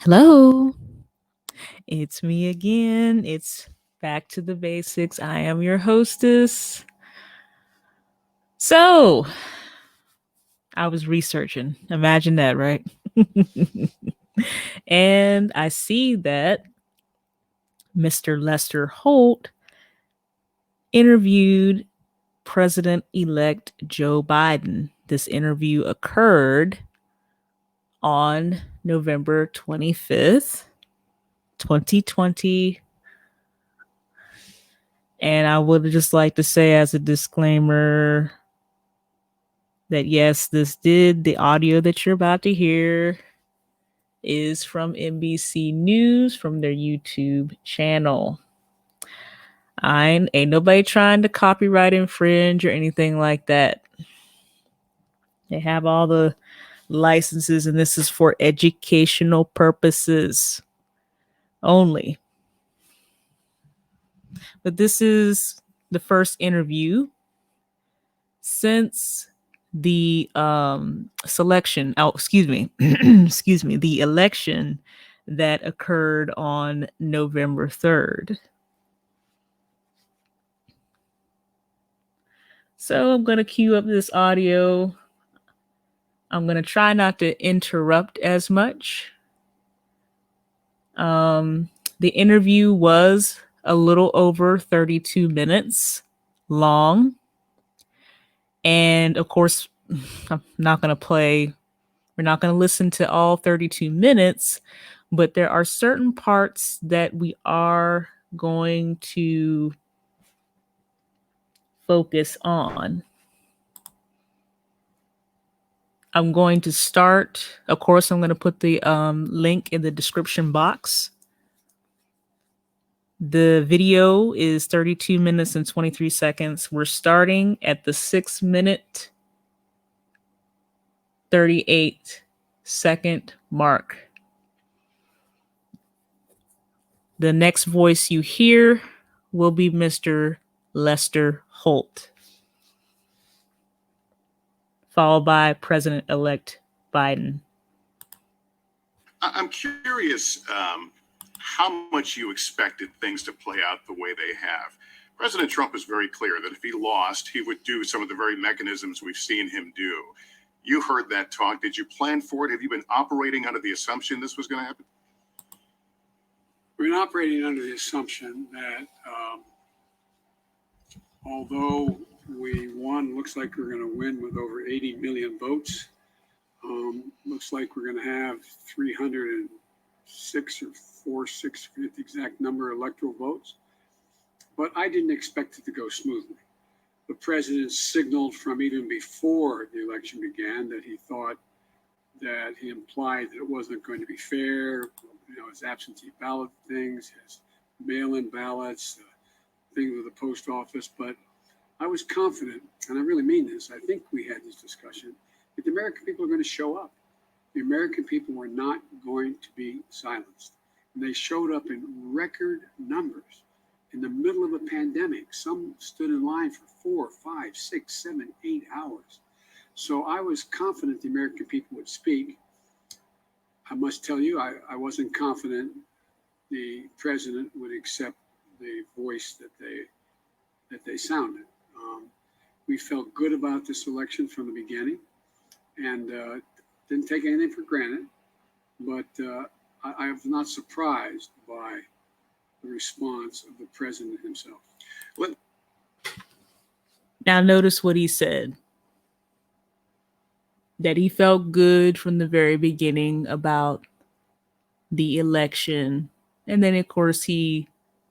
Hello, it's me again. It's Back to the Basics. I am your hostess. So, I was researching. Imagine that, right? And I see that Mr. Lester Holt interviewed President elect Joe Biden. This interview occurred on November 25th, 2020. And I would just like to say, as a disclaimer, that yes, the audio that you're about to hear is from NBC News from their YouTube channel. I ain't nobody trying to copyright infringe or anything like that. They have all the licenses, and this is for educational purposes only. But this is the first interview since the selection, excuse me, the election that occurred on November 3rd. So I'm going to cue up this audio. I'm going to try not to interrupt as much. The interview was a little over 32 minutes long. And of course, I'm not going to play, we're not going to listen to all 32 minutes, but there are certain parts that we are going to focus on. I'm going to start, of course, I'm going to put the link in the description box. The video is 32 minutes and 23 seconds. We're starting at the 6-minute, 38-second mark. The next voice you hear will be Mr. Lester Holt, followed by President-elect Biden. I'm curious how much you expected things to play out the way they have. President Trump was very clear that if he lost, he would do some of the very mechanisms we've seen him do. You heard that talk. Did you plan for it? Have you been operating under the assumption this was going to happen? We've been operating under the assumption that although we won, looks like we're going to win with over 80 million votes. Looks like we're going to have 306 or 406, the exact number of electoral votes. But I didn't expect it to go smoothly. The president signaled from even before the election began that he thought that he implied that it wasn't going to be fair. His absentee ballot things, his mail-in ballots, things with the post office. But I was confident, and I really mean this, I think we had this discussion, that the American people are going to show up. The American people were not going to be silenced. And they showed up in record numbers in the middle of a pandemic. Some stood in line for 4, 5, 6, 7, 8 hours. So I was confident the American people would speak. I must tell you, I wasn't confident the president would accept the voice that they sounded. We felt good about this election from the beginning, and didn't take anything for granted. But I was not surprised by the response of the president himself. Now notice what he said. That he felt good from the very beginning about the election. And then, of course, he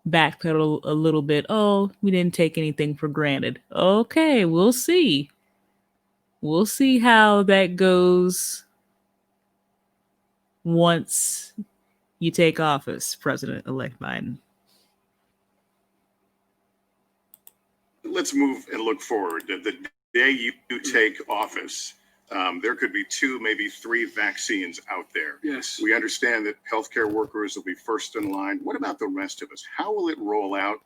backpedaled a little bit. Oh, we didn't take anything for granted. Okay, we'll see. We'll see how that goes once you take office, President-elect Biden. Let's move and look forward. The day you take office, there could be 2, maybe 3 vaccines out there. Yes. We understand that healthcare workers will be first in line. What about the rest of us? How will it roll out?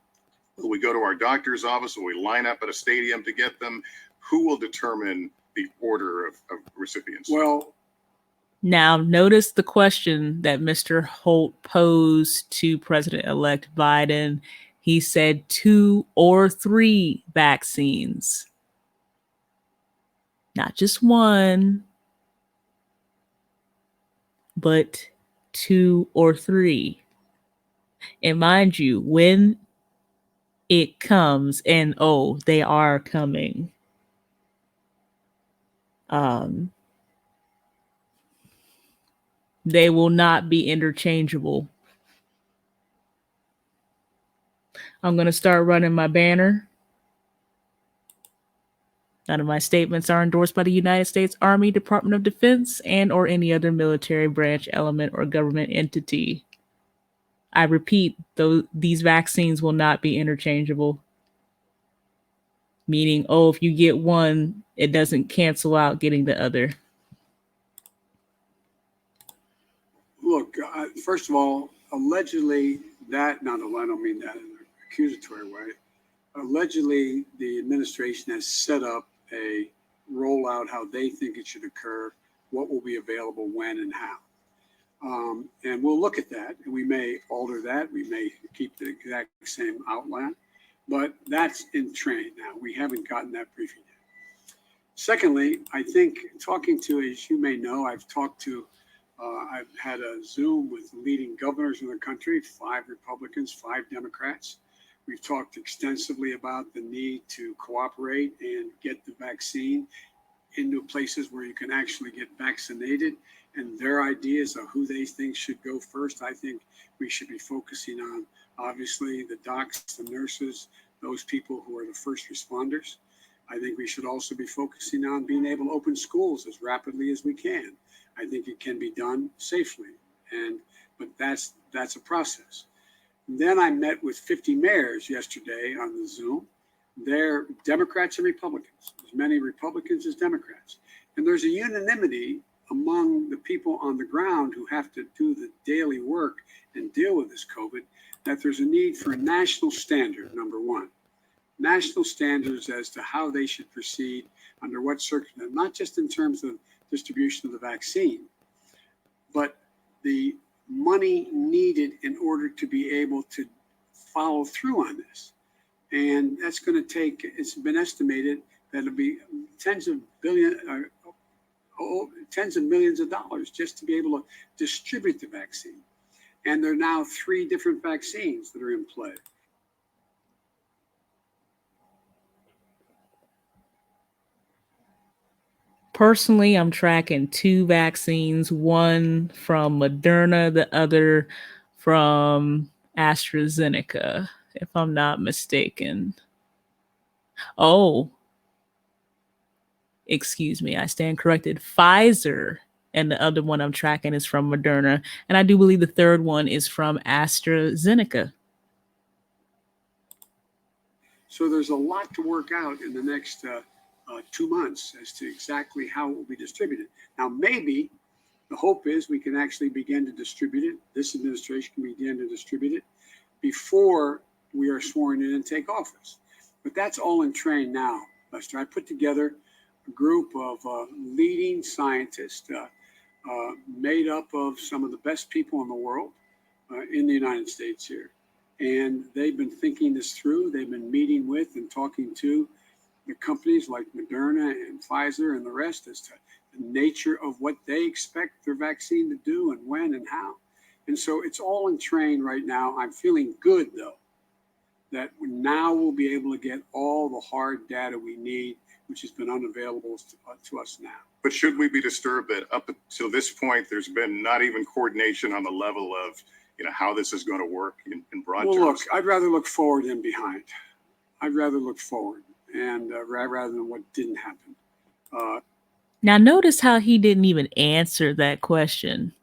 Will we go to our doctor's office? Will we line up at a stadium to get them? Who will determine the order of recipients? Well, Now, notice the question that Mr. Holt posed to President-elect Biden. He said 2 or 3 vaccines, not just one, but 2 or 3. And mind you, when it comes, and oh, they are coming, they will not be interchangeable. I'm going to start running my banner. None of my statements are endorsed by the United States Army, Department of Defense, and or any other military branch, element, or government entity. I repeat, these vaccines will not be interchangeable. Meaning, oh, if you get one, it doesn't cancel out getting the other. Look, first of all, allegedly I don't mean that in an accusatory way. Allegedly, the administration has set up a rollout how they think it should occur, what will be available, when, and how. And we'll look at that, and we may alter that. We may keep the exact same outline, but that's in train now. We haven't gotten that briefing yet. Secondly, I think talking to, as you may know, I've had a Zoom with leading governors in the country, 5 Republicans, 5 Democrats. We've talked extensively about the need to cooperate and get the vaccine into places where you can actually get vaccinated, and their ideas of who they think should go first. I think we should be focusing on, obviously, the docs, the nurses, those people who are the first responders. I think we should also be focusing on being able to open schools as rapidly as we can. I think it can be done safely, but that's a process. Then I met with 50 mayors yesterday on the Zoom. They're Democrats and Republicans, as many Republicans as Democrats. And there's a unanimity among the people on the ground who have to do the daily work and deal with this COVID, that there's a need for a national standard, number one. National standards as to how they should proceed, under what circumstances, not just in terms of distribution of the vaccine, but the money needed in order to be able to follow through on this. And that's going to take, it's been estimated that it'll be tens of millions of dollars just to be able to distribute the vaccine. And there are now 3 different vaccines that are in play. Personally, I'm tracking 2 vaccines, one from Moderna, the other from AstraZeneca, if I'm not mistaken. Oh, excuse me, I stand corrected. Pfizer, and the other one I'm tracking is from Moderna. And I do believe the third one is from AstraZeneca. So there's a lot to work out in the next 2 months as to exactly how it will be distributed. Now, maybe the hope is we can actually begin to distribute it. This administration can begin to distribute it before we are sworn in and take office. But that's all in train now, Lester. I put together a group of leading scientists made up of some of the best people in the world in the United States here. And they've been thinking this through. They've been meeting with and talking to the companies like Moderna and Pfizer and the rest as to the nature of what they expect their vaccine to do and when and how. And so it's all in train right now. I'm feeling good, though, that now we'll be able to get all the hard data we need, which has been unavailable to us now. But should we be disturbed that up until this point, there's been not even coordination on the level of, how this is going to work in broad terms? Well, look, I'd rather look forward than behind. I'd rather look forward, and rather than what didn't happen. Now, notice how he didn't even answer that question.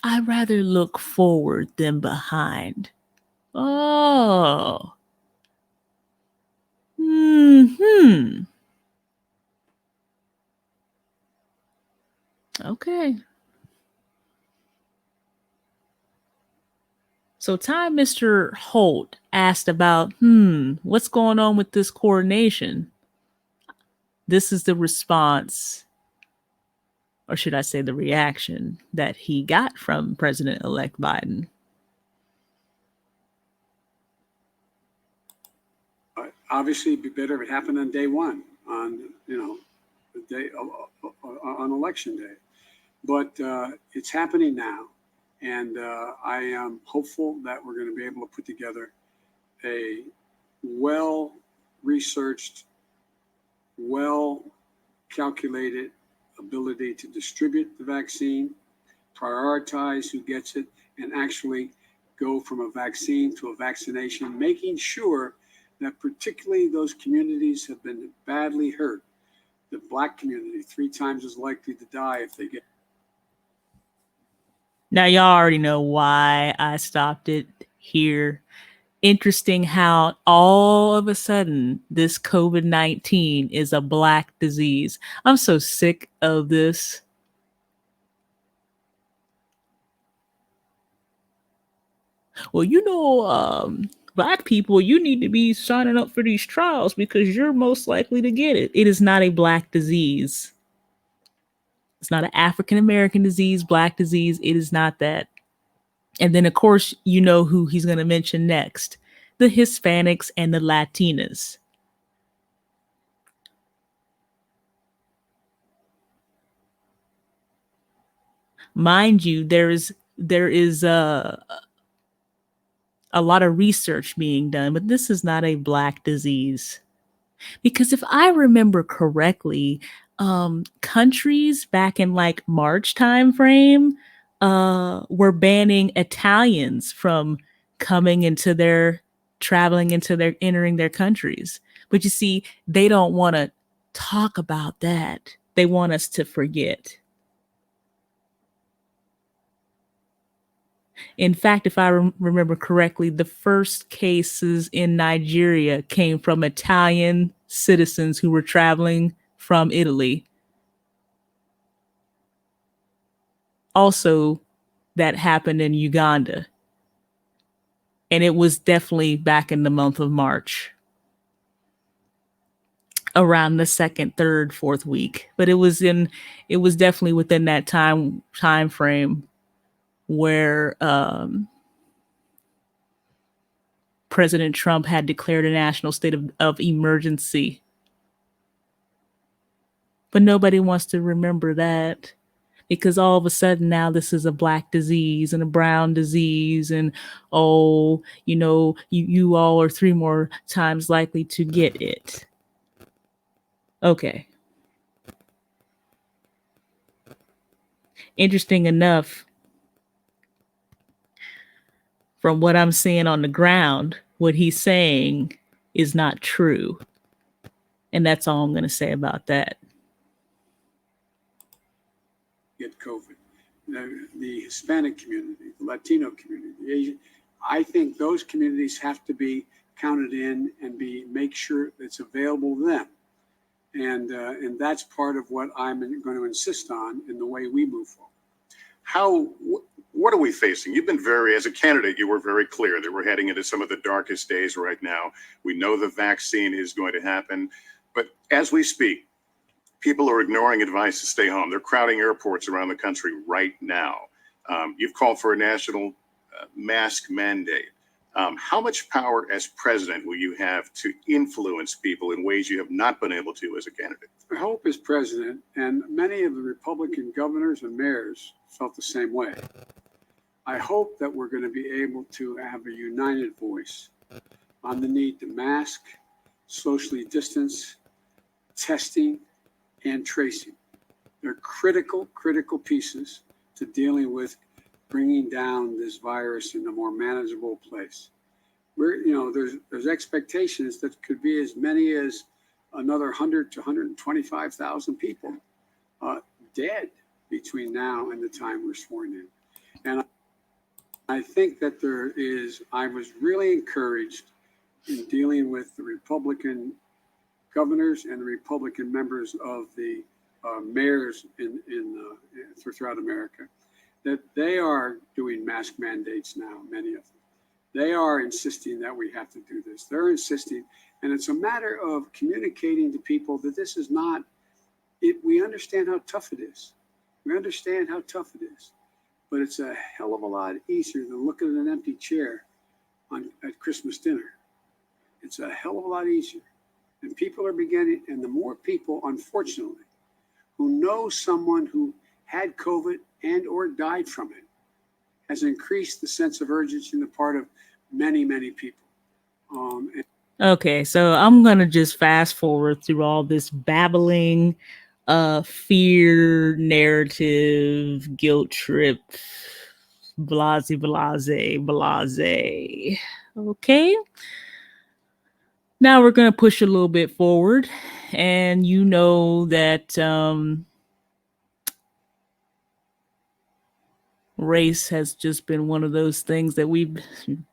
I'd rather look forward than behind. Oh. Okay. So time Mr. Holt asked about, what's going on with this coordination? This is the response or should I say the reaction that he got from President-elect Biden? Obviously, it'd be better if it happened on day one, on the day on election day. But it's happening now, and I am hopeful that we're going to be able to put together a well-researched, well-calculated ability to distribute the vaccine, prioritize who gets it, and actually go from a vaccine to a vaccination, making sure that particularly those communities have been badly hurt. The Black community, 3 times as likely to die if they get. Now, y'all already know why I stopped it here. Interesting how all of a sudden this COVID-19 is a Black disease. I'm so sick of this. Well, Black people, you need to be signing up for these trials because you're most likely to get it. It is not a Black disease. It's not an African American disease, Black disease. It is not that. And then, of course, you know who he's going to mention next: the Hispanics and the Latinas. Mind you, there is a lot of research being done, but this is not a Black disease. Because if I remember correctly, countries back in like March timeframe were banning Italians from entering their countries. But you see, they don't want to talk about that. They want us to forget. In fact, if I remember correctly, the first cases in Nigeria came from Italian citizens who were traveling from Italy. Also, that happened in Uganda. And it was definitely back in the month of March, around the 2nd, 3rd, 4th week. But it was definitely within that time frame where President Trump had declared a national state of emergency. But nobody wants to remember that, because all of a sudden now this is a Black disease and a brown disease, and you all are 3 more times likely to get it. Okay. Interesting enough, from what I'm seeing on the ground, what he's saying is not true. And that's all I'm going to say about that. Get COVID. The Hispanic community, the Latino community, the Asian, I think those communities have to be counted in and make sure it's available to them. And that's part of what I'm going to insist on in the way we move forward. What are we facing? You've been as a candidate, you were very clear that we're heading into some of the darkest days right now. We know the vaccine is going to happen, but as we speak, people are ignoring advice to stay home. They're crowding airports around the country right now. You've called for a national mask mandate. How much power as president will you have to influence people in ways you have not been able to as a candidate? I hope as president, and many of the Republican governors and mayors felt the same way, I hope that we're going to be able to have a united voice on the need to mask, socially distance, testing, and tracing. They're critical pieces to dealing with bringing down this virus in a more manageable place. There's expectations that could be as many as another 100 to 125,000 people dead between now and the time we're sworn in. And I think that I was really encouraged in dealing with the Republican governors and the Republican members of the mayors throughout America, that they are doing mask mandates now, many of them. They are insisting that we have to do this. They're insisting, and it's a matter of communicating to people that this is not, we understand how tough it is. We understand how tough it is, but it's a hell of a lot easier than looking at an empty chair at Christmas dinner. It's a hell of a lot easier. And people are beginning, and the more people, unfortunately, who know someone who had COVID and or died from it, has increased the sense of urgency on the part of many, many people. Okay, so I'm going to just fast forward through all this babbling, fear narrative, guilt trip, blase, blase, blase. Okay. Now we're going to push a little bit forward, and you know that race has just been one of those things that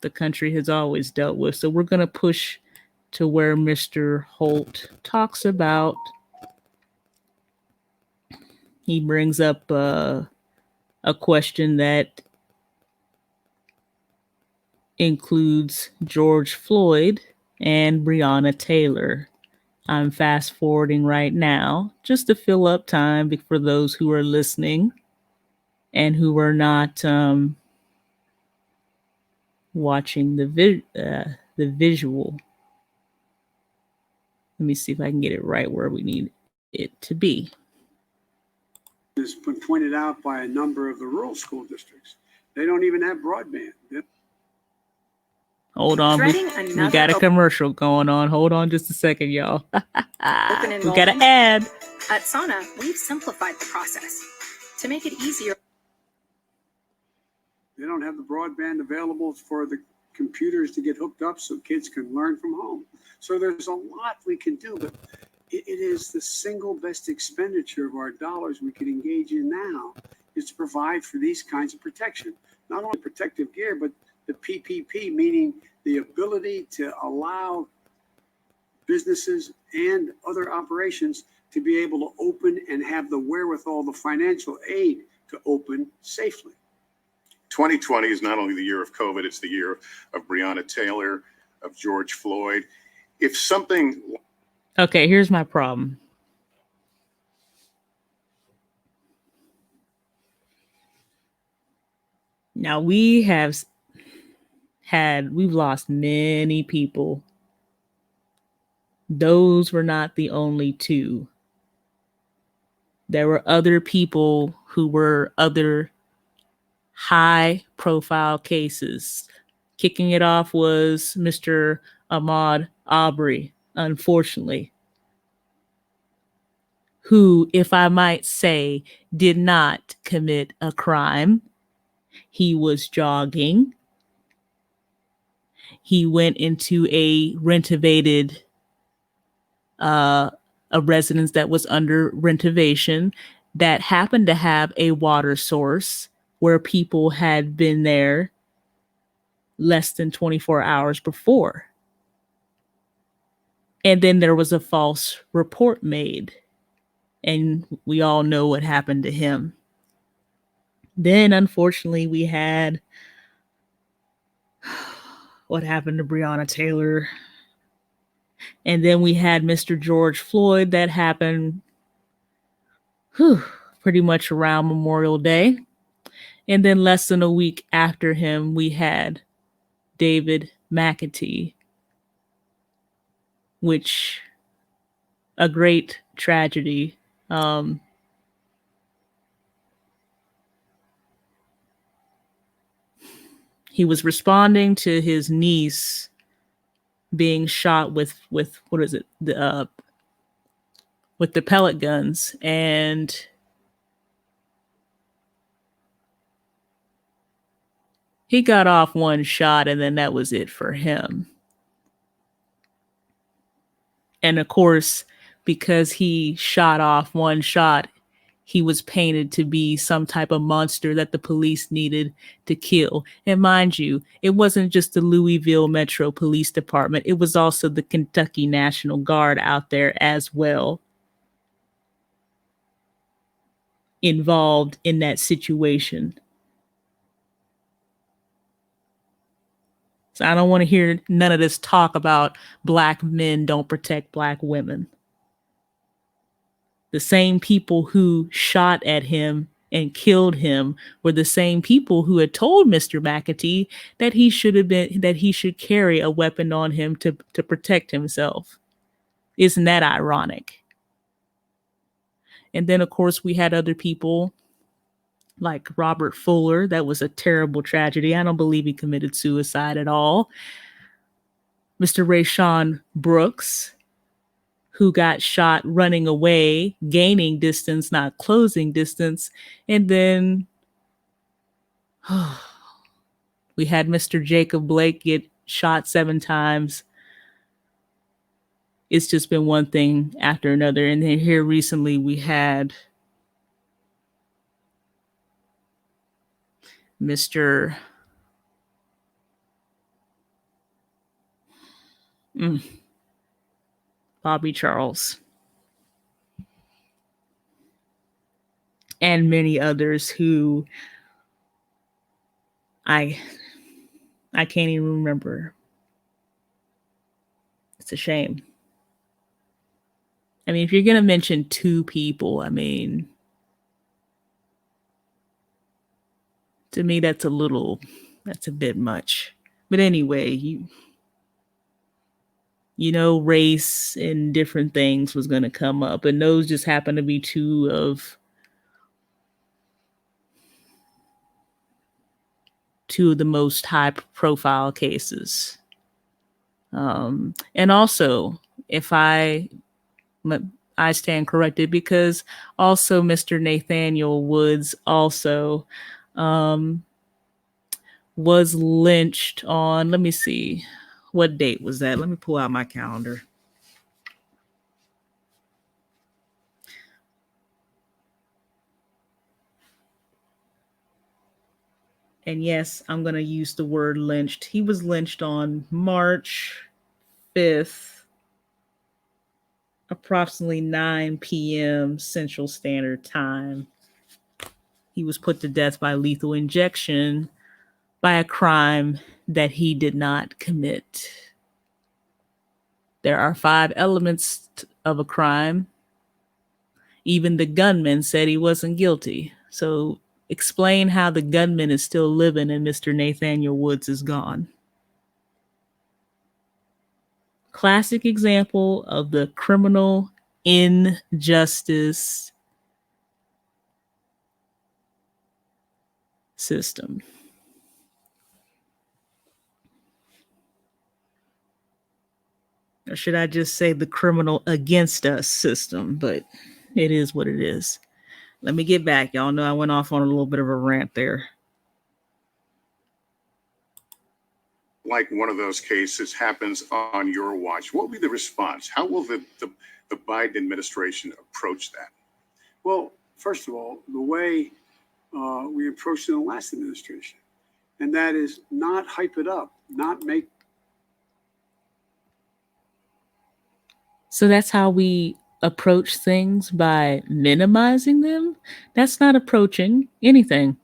the country has always dealt with. So we're going to push to where Mr. Holt talks about, he brings up a question that includes George Floyd and Breonna Taylor. I'm fast forwarding right now just to fill up time for those who are listening and who are not watching the visual. Let me see if I can get it right where we need it to be. It's been pointed out by a number of the rural school districts. They don't even have broadband. Hold on, we got a commercial going on. Hold on just a second, y'all. We got an ad. At Sana, we've simplified the process to make it easier. They don't have the broadband available for the computers to get hooked up so kids can learn from home. So there's a lot we can do, but it is the single best expenditure of our dollars we can engage in now is to provide for these kinds of protection. Not only protective gear, but the PPP, meaning the ability to allow businesses and other operations to be able to open and have the wherewithal, the financial aid to open safely. 2020 is not only the year of COVID, it's the year of Breonna Taylor, of George Floyd. If something... Okay, here's my problem. Now we've lost many people. Those were not the only two. There were other people who were other high profile cases. Kicking it off was Mr. Ahmaud Arbery, unfortunately, who, if I might say, did not commit a crime. He was jogging. He went into a renovated a residence that was under renovation that happened to have a water source where people had been there less than 24 hours before. And then there was a false report made, and we all know what happened to him. Then, unfortunately, we had what happened to Breonna Taylor. And then we had Mr. George Floyd that happened pretty much around Memorial Day. And then less than a week after him, we had David McAtee, which a great tragedy. He was responding to his niece being shot with what is it? With the pellet guns, and he got off one shot, and then that was it for him. And of course, because he shot off one shot, he was painted to be some type of monster that the police needed to kill. And mind you, it wasn't just the Louisville Metro Police Department. It was also the Kentucky National Guard out there as well, involved in that situation. So I don't want to hear none of this talk about black men don't protect black women. The same people who shot at him and killed him were the same people who had told Mr. McAtee that he should carry a weapon on him to protect himself. Isn't that ironic? And then, of course, we had other people like Robert Fuller. That was a terrible tragedy. I don't believe he committed suicide at all. Mr. Rayshawn Brooks, who got shot running away, gaining distance, not closing distance. And then we had Mr. Jacob Blake get shot 7 times. It's just been one thing after another. And then here recently we had Mr. Bobby Charles and many others who I can't even remember. It's a shame. I mean, if you're going to mention 2 people, I mean, to me, that's a bit much. But anyway, you know, race and different things was going to come up. And those just happen to be 2 of the most high profile cases. And also, if I stand corrected, because also Mr. Nathaniel Woods also was lynched on, let me see, what date was that? Let me pull out my calendar. And yes, I'm going to use the word lynched. He was lynched on March 5th, approximately 9 p.m. Central Standard Time. He was put to death by lethal injection by a crime that he did not commit. There are 5 elements of a crime. Even the gunman said he wasn't guilty. So explain how the gunman is still living and Mr. Nathaniel Woods is gone. Classic example of the criminal injustice system. Or should I just say the criminal against us system? But it is what it is. Let me get back. Y'all know I went off on a little bit of a rant there. Like one of those cases happens on your watch, what will be the response? How will the Biden administration approach that? Well, first of all, the way we approached it in the last administration, and that is not hype it up, not make. So that's how we approach things, by minimizing them? That's not approaching anything.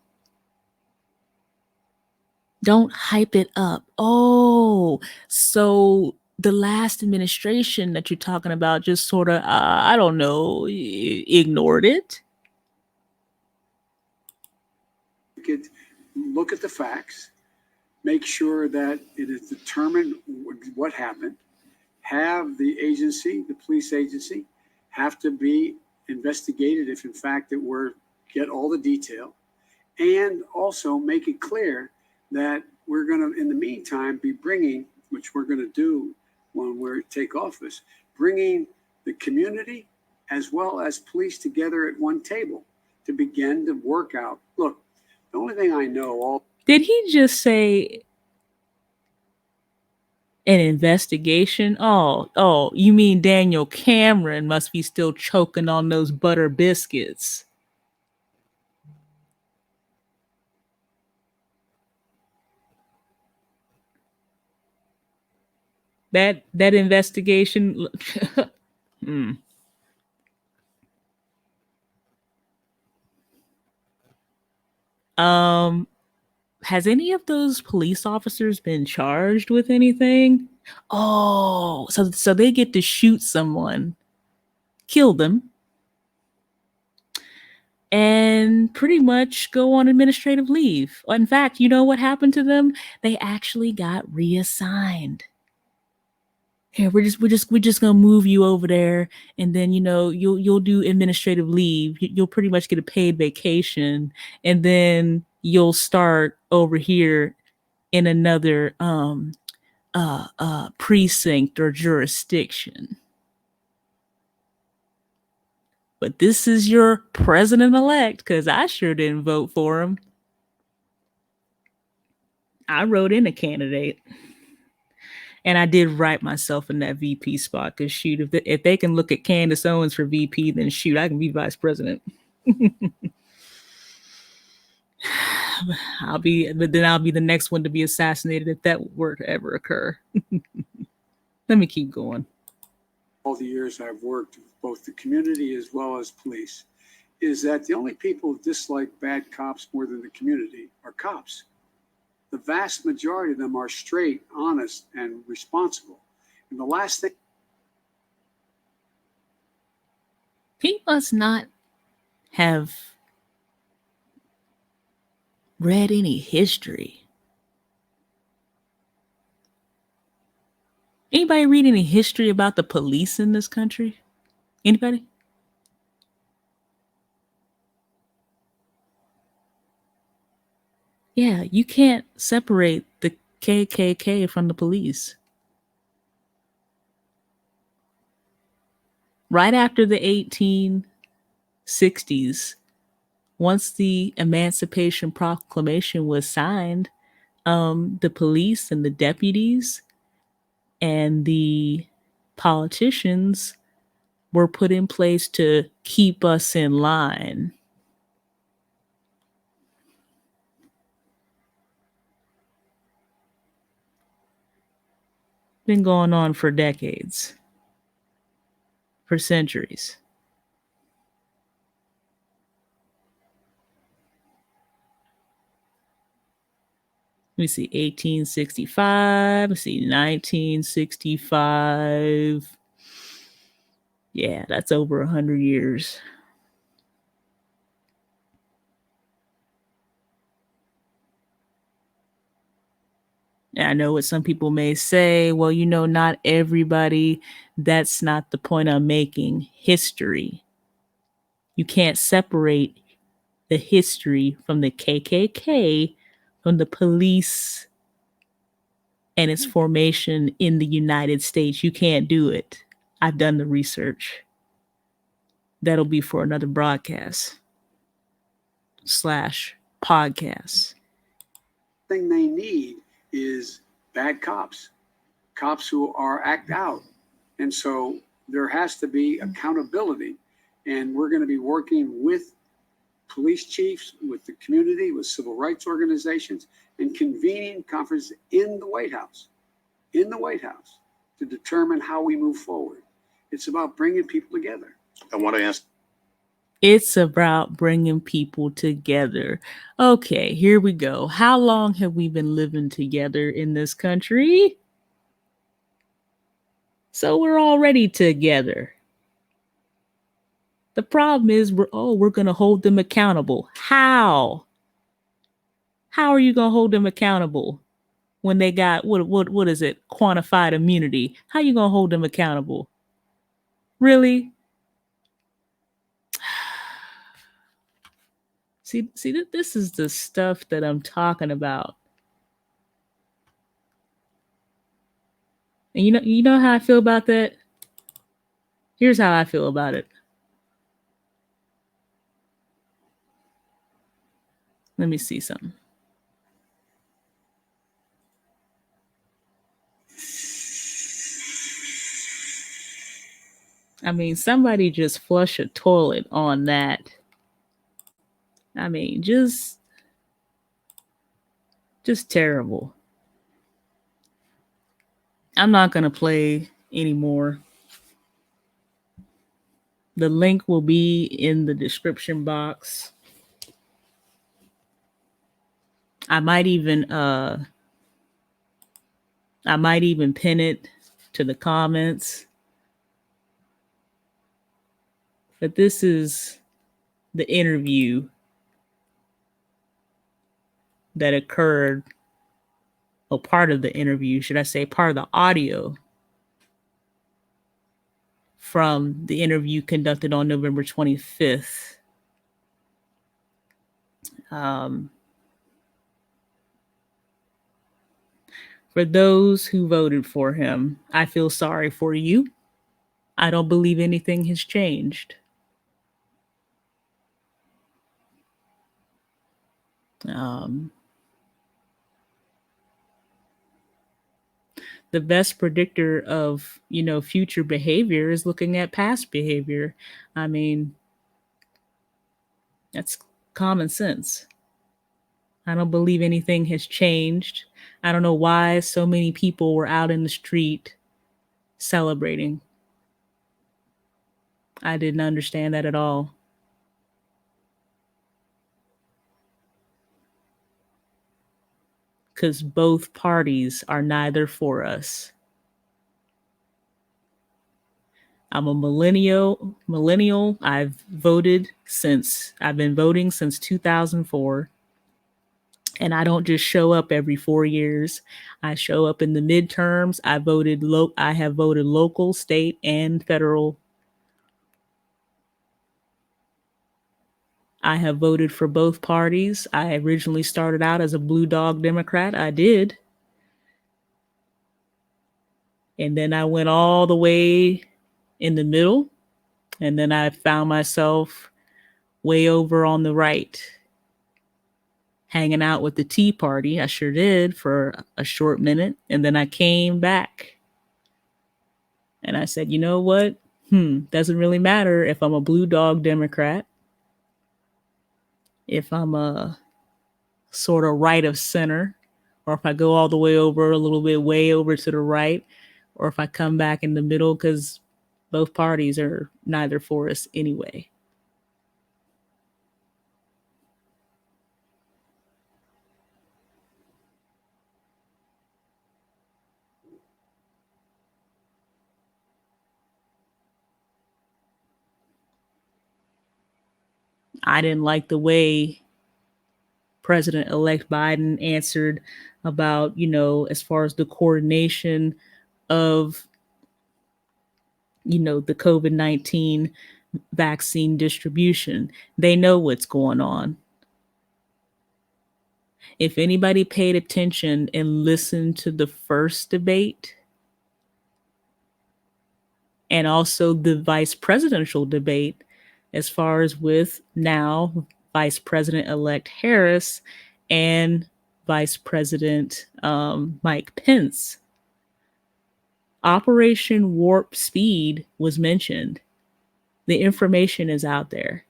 Don't hype it up. Oh, so the last administration that you're talking about just sort of, I don't know, ignored it. Look at the facts, make sure that it is determined what happened, have the agency, the police agency, have to be investigated if in fact it were, get all the detail, and also make it clear that we're going to, in the meantime, be bringing, which we're going to do when we take office, bringing the community as well as police together at one table to begin to work out. Look, the only thing I know, did he just say an investigation? Oh, you mean Daniel Cameron must be still choking on those butter biscuits. That investigation. Has any of those police officers been charged with anything? Oh, so they get to shoot someone, kill them, and pretty much go on administrative leave. In fact, you know what happened to them? They actually got reassigned. Here, we're just gonna move you over there, and then you'll do administrative leave. You'll pretty much get a paid vacation, and then you'll start over here in another precinct or jurisdiction. But this is your president-elect, because I sure didn't vote for him. I wrote in a candidate. And I did write myself in that VP spot, because shoot, if they can look at Candace Owens for VP, then shoot, I can be vice president. I'll be the next one to be assassinated if that were to ever occur. Let me keep going. All the years I've worked with both the community as well as police, is that the only people who dislike bad cops more than the community are cops. The vast majority of them are straight, honest, and responsible. And the last thing... He must not have read any history. Anybody read any history about the police in this country? Anybody? Yeah, you can't separate the KKK from the police. Right after the 1860s, once the Emancipation Proclamation was signed, the police and the deputies and the politicians were put in place to keep us in line. Been going on for decades, for centuries. Let me see, 1865. Let's see, 1965. Yeah, that's over 100 years. I know what some people may say, well, not everybody. That's not the point I'm making. History. You can't separate the history from the KKK, from the police and its formation in the United States. You can't do it. I've done the research. That'll be for another broadcast / podcast. thing they need is bad cops who are act out. And so there has to be accountability. And we're going to be working with police chiefs, with the community, with civil rights organizations, and convening conferences in the White House, to determine how we move forward. It's about bringing people together. I want to ask. It's about bringing people together. Okay, here we go. How long have we been living together in this country? So we're already together. The problem is we're going to hold them accountable. How? How are you going to hold them accountable when they got, what is it? Quantified immunity. How are you going to hold them accountable? Really? See, this is the stuff that I'm talking about. And you know how I feel about that? Here's how I feel about it. Let me see something. I mean, somebody just flush a toilet on that. I mean, just terrible. I'm not going to play anymore. The link will be in the description box. I might even pin it to the comments. But this is the interview that occurred, or part of the interview, should I say, part of the audio from the interview conducted on November 25th. For those who voted for him, I feel sorry for you. I don't believe anything has changed. The best predictor of, future behavior is looking at past behavior. I mean, that's common sense. I don't believe anything has changed. I don't know why so many people were out in the street celebrating. I didn't understand that at all. Because both parties are neither for us. I'm a millennial. I've been voting since 2004. And I don't just show up every 4 years. I show up in the midterms. I have voted local, state, and federal. I have voted for both parties. I originally started out as a blue dog Democrat. I did. And then I went all the way in the middle. And then I found myself way over on the right, hanging out with the Tea Party. I sure did for a short minute. And then I came back. And I said, you know what? Doesn't really matter if I'm a blue dog Democrat, if I'm a sort of right of center, or if I go all the way over a little bit way over to the right, or if I come back in the middle, because both parties are neither for us anyway. I didn't like the way President-elect Biden answered about, as far as the coordination of, the COVID-19 vaccine distribution. They know what's going on. If anybody paid attention and listened to the first debate and also the vice presidential debate, as far as with now Vice President-elect Harris and Vice President Mike Pence, Operation Warp Speed was mentioned. The information is out there.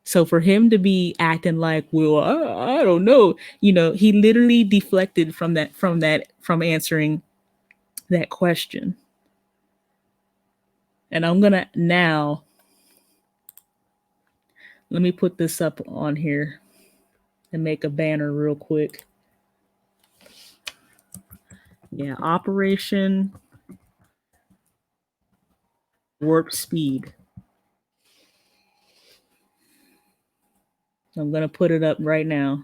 So for him to be acting like, well, I don't know, he literally deflected from answering that question. And I'm going to now, let me put this up on here and make a banner real quick. Yeah, Operation Warp Speed. I'm going to put it up right now.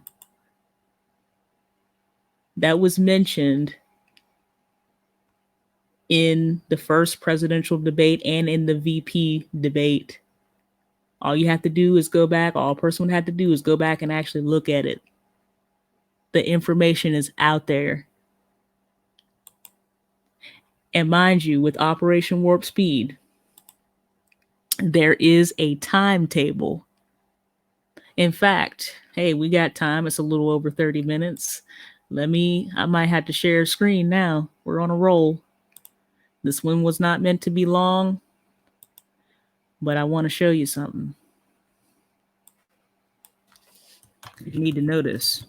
That was mentioned in the first presidential debate and in the VP debate. All you have to do is go back. All a person would have to do is go back and actually look at it. The information is out there. And mind you, with Operation Warp Speed, there is a timetable. In fact, hey, we got time. It's a little over 30 minutes. I might have to share a screen now. We're on a roll. This one was not meant to be long, but I want to show you something. You need to notice.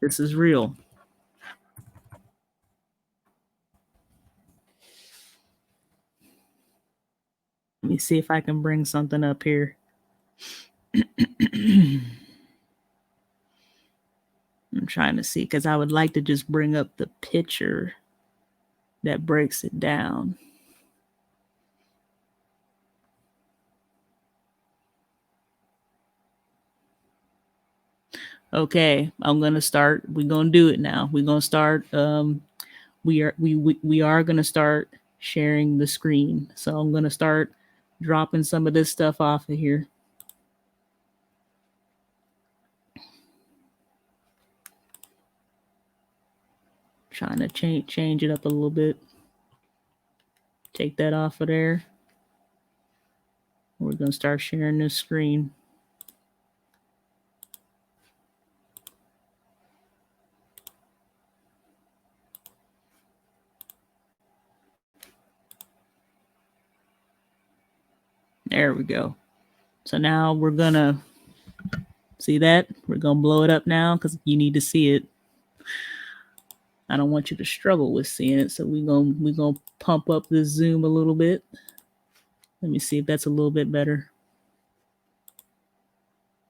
This is real. Let me see if I can bring something up here. I'm trying to see, because I would like to just bring up the picture that breaks it down. Okay, I'm gonna start. We're gonna do it now. We're gonna start. We are gonna start sharing the screen. So I'm gonna start dropping some of this stuff off of here. Trying to change it up a little bit. Take that off of there. We're gonna start sharing this screen. There we go. So now we're gonna see that. We're gonna blow it up now because you need to see it. I don't want you to struggle with seeing it. So we're gonna pump up the zoom a little bit. Let me see if that's a little bit better.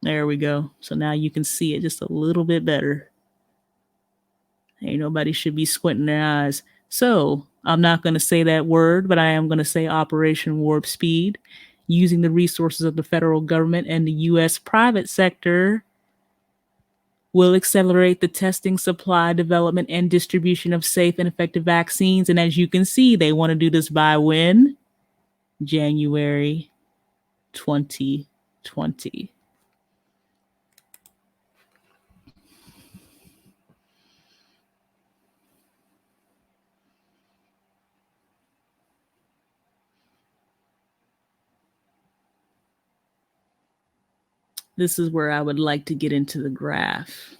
There we go. So now you can see it just a little bit better. Ain't nobody should be squinting their eyes. So I'm not going to say that word, but I am going to say Operation Warp Speed. Using the resources of the federal government and the U.S. private sector will accelerate the testing, supply, development, and distribution of safe and effective vaccines. And as you can see, they want to do this by when? January 2020. This is where I would like to get into the graph.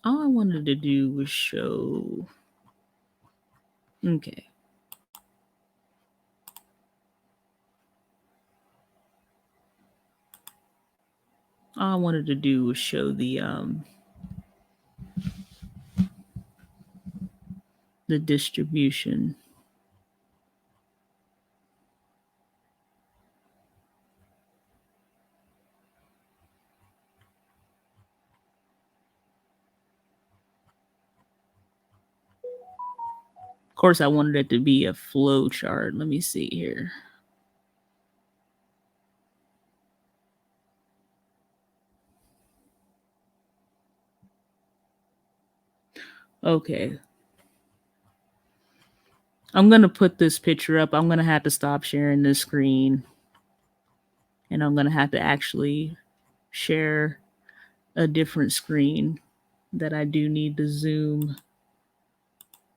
All I wanted to do was show. Okay. All I wanted to do was show the distribution. Of course, I wanted it to be a flow chart. Let me see here. Okay. I'm going to put this picture up. I'm going to have to stop sharing this screen. And I'm going to have to actually share a different screen that I do need to zoom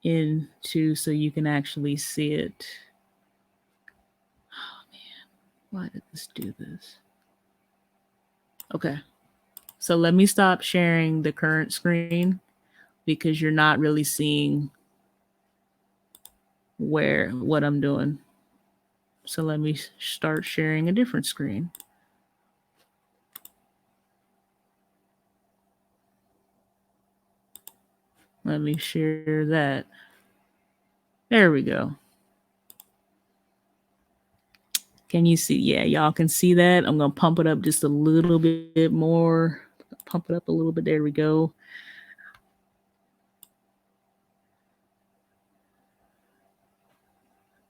into so you can actually see it. Oh, man. Why did this do this? Okay. So let me stop sharing the current screen because you're not really seeing what I'm doing. So let me start sharing a different screen. Let me share that. There we go. Can you see? Yeah, y'all can see that. I'm going to pump it up just a little bit more. Pump it up a little bit. There we go.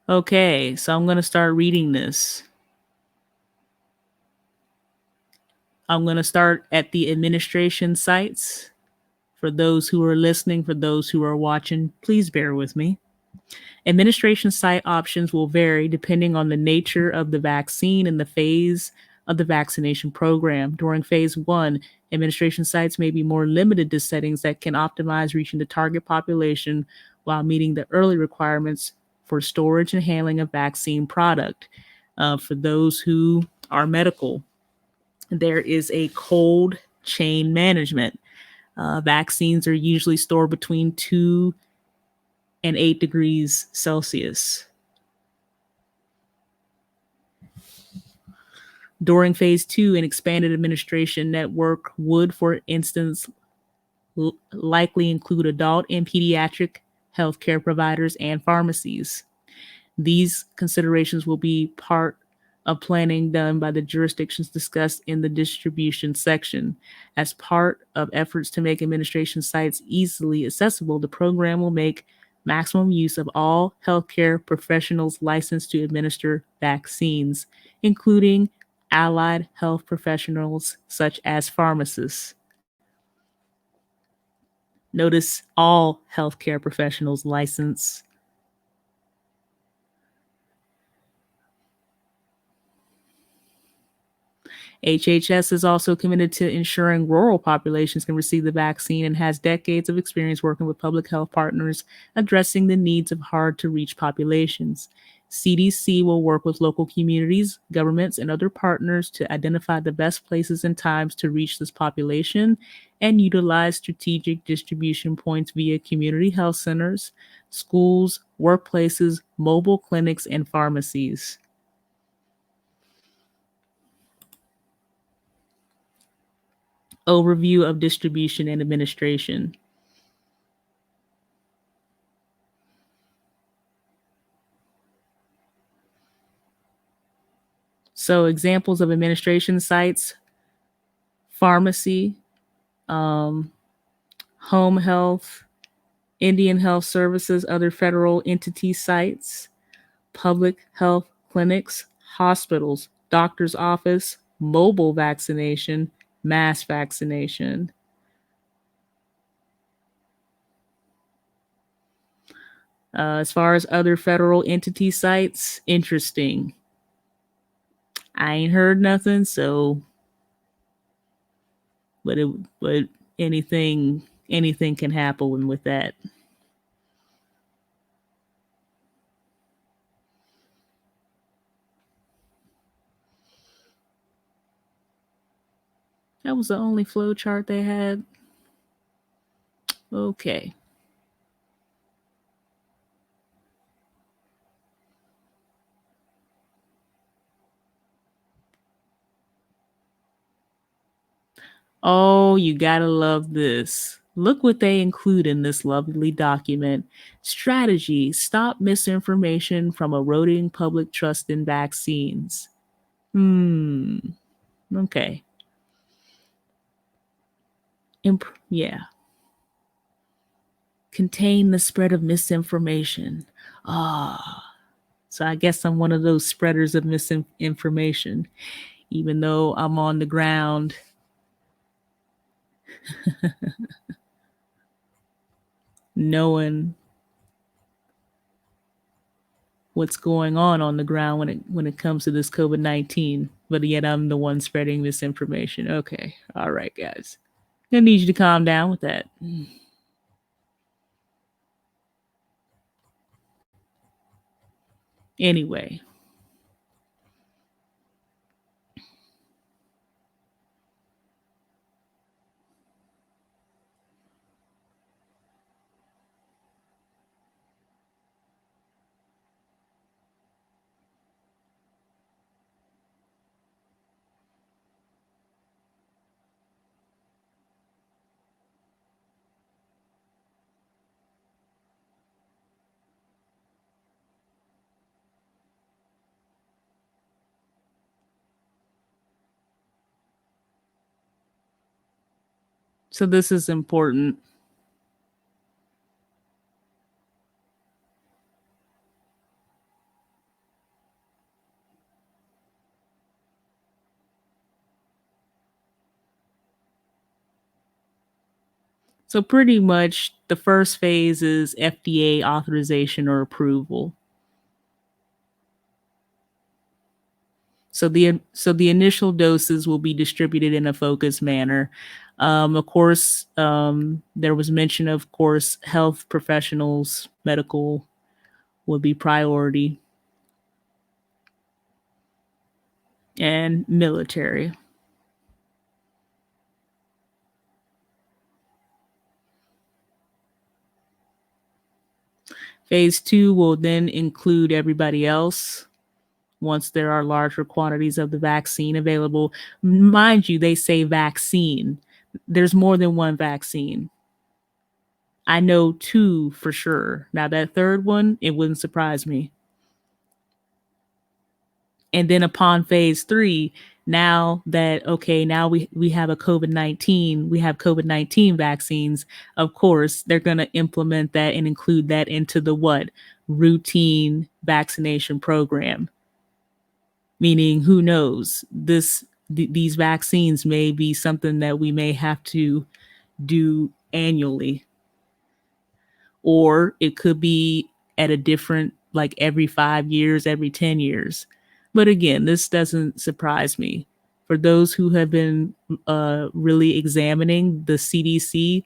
Okay, so I'm going to start reading this. I'm going to start at the administration sites. For those who are listening, for those who are watching, please bear with me. Administration site options will vary depending on the nature of the vaccine and the phase of the vaccination program. During phase 1, administration sites may be more limited to settings that can optimize reaching the target population while meeting the early requirements for storage and handling of vaccine product. For those who are medical, there is a cold chain management. Vaccines are usually stored between 2 and 8 degrees Celsius. During phase 2, an expanded administration network would, for instance, likely include adult and pediatric healthcare providers and pharmacies. These considerations will be part of planning done by the jurisdictions discussed in the distribution section. As part of efforts to make administration sites easily accessible, the program will make maximum use of all healthcare professionals licensed to administer vaccines, including allied health professionals such as pharmacists. Notice all healthcare professionals licensed. HHS is also committed to ensuring rural populations can receive the vaccine and has decades of experience working with public health partners addressing the needs of hard-to-reach populations. CDC will work with local communities, governments, and other partners to identify the best places and times to reach this population and utilize strategic distribution points via community health centers, schools, workplaces, mobile clinics, and pharmacies. Overview of distribution and administration. So examples of administration sites: pharmacy, home health, Indian Health Services, other federal entity sites, public health clinics, hospitals, doctor's office, mobile vaccination, mass vaccination. As far as other federal entity sites, interesting. I ain't heard nothing, so but anything can happen with that. That was the only flow chart they had. Okay. Oh, you gotta love this. Look what they include in this lovely document. Strategy: stop misinformation from eroding public trust in vaccines. Okay. Yeah. Contain the spread of misinformation. So I guess I'm one of those spreaders of misinformation, even though I'm on the ground. Knowing what's going on the ground when it comes to this COVID-19, but yet I'm the one spreading misinformation. Okay, all right, guys, I need you to calm down with that. Anyway. So this is important. So pretty much the first phase is FDA authorization or approval. So the initial doses will be distributed in a focused manner. Of course, there was mention, of course, health professionals, medical would be priority. and military. Phase 2 will then include everybody else once there are larger quantities of the vaccine available. Mind you, they say vaccine. There's more than one vaccine. I know 2 for sure. Now that third one, it wouldn't surprise me. And then upon phase 3, now that, okay, now we have a COVID-19, we have COVID-19 vaccines, of course, they're going to implement that and include that into the what? Routine vaccination program. Meaning, who knows, these vaccines may be something that we may have to do annually. Or it could be at a different, like every 5 years, every 10 years. But again, this doesn't surprise me. For those who have been really examining the CDC,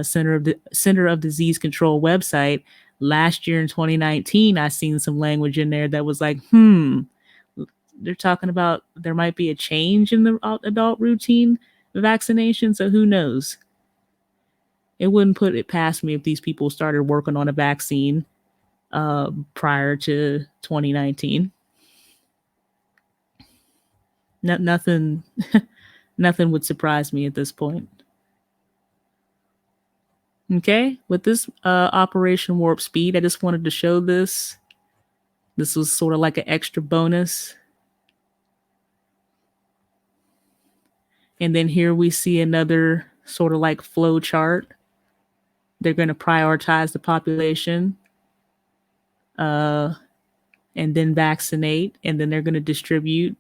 Center of Disease Control website, last year in 2019, I seen some language in there that was like, they're talking about there might be a change in the adult routine vaccination. So who knows? It wouldn't put it past me if these people started working on a vaccine prior to 2019. Nothing would surprise me at this point. Okay, with this Operation Warp Speed, I just wanted to show this. This was sort of like an extra bonus. And then here we see another sort of like flow chart. They're going to prioritize the population and then vaccinate, and then they're going to distribute.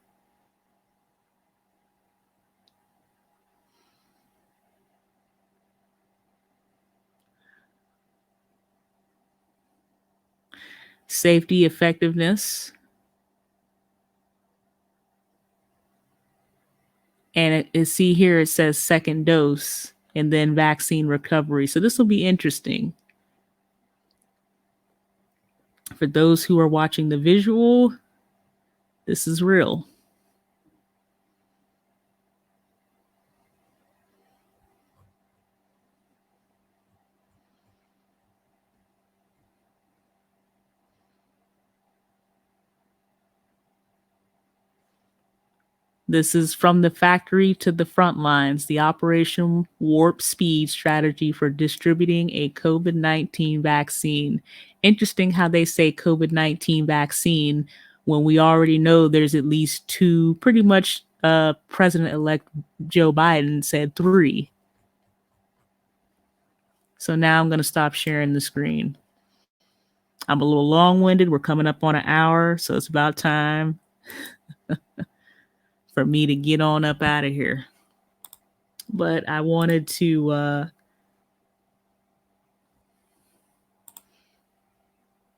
Safety, effectiveness. And see here, it says second dose and then vaccine recovery. So this will be interesting. For those who are watching the visual, this is real. This is from the factory to the front lines, the Operation Warp Speed strategy for distributing a COVID-19 vaccine. Interesting how they say COVID-19 vaccine when we already know there's at least 2, pretty much President-elect Joe Biden said 3. So now I'm going to stop sharing the screen. I'm a little long-winded. We're coming up on an hour, so it's about time for me to get on up out of here. But I wanted to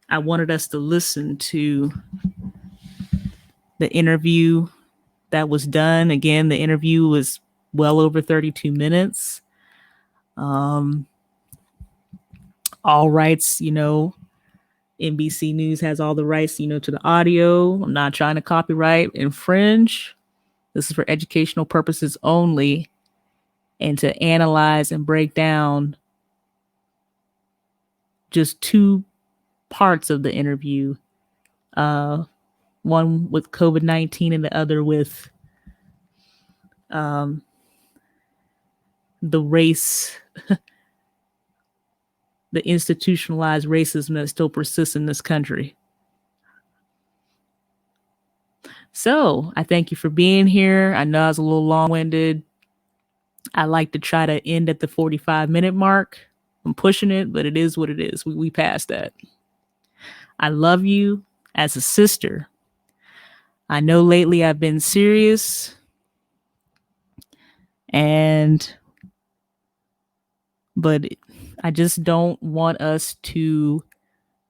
I wanted us to listen to the interview that was done. Again, the interview was well over 32 minutes. All rights, NBC News has all the rights, to the audio. I'm not trying to copyright infringe. This is for educational purposes only, and to analyze and break down just 2 parts of the interview. One with COVID-19 and the other with the race, the institutionalized racism that still persists in this country. So I thank you for being here. I know I was a little long-winded. I like to try to end at the 45-minute mark. I'm pushing it, but it is what it is. We passed that. I love you as a sister. I know lately I've been serious, but I just don't want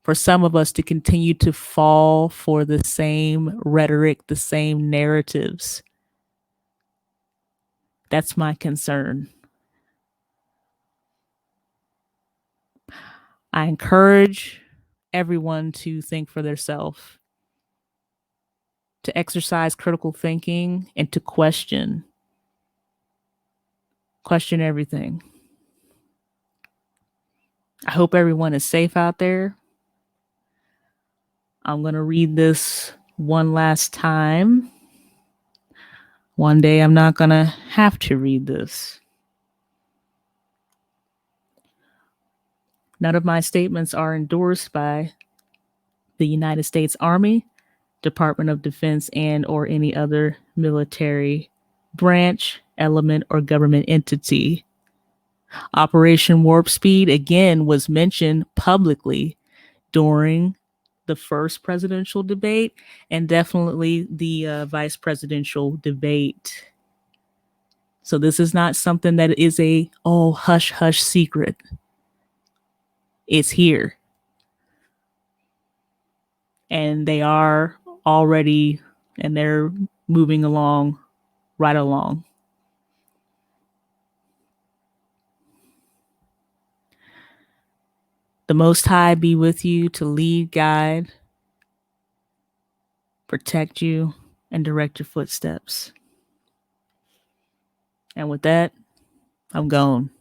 for some of us to continue to fall for the same rhetoric, the same narratives. That's my concern. I encourage everyone to think for themselves, to exercise critical thinking, and to question everything. I hope everyone is safe out there. I'm going to read this one last time. One day I'm not going to have to read this. None of my statements are endorsed by the United States Army, Department of Defense, and or any other military branch, element, or government entity. Operation Warp Speed, again, was mentioned publicly during the first presidential debate and definitely the vice presidential debate. So this is not something that is a, oh, hush, hush secret. It's here. And they are already, and they're moving along, right along. The Most High be with you to lead, guide, protect you, and direct your footsteps. And with that, I'm gone.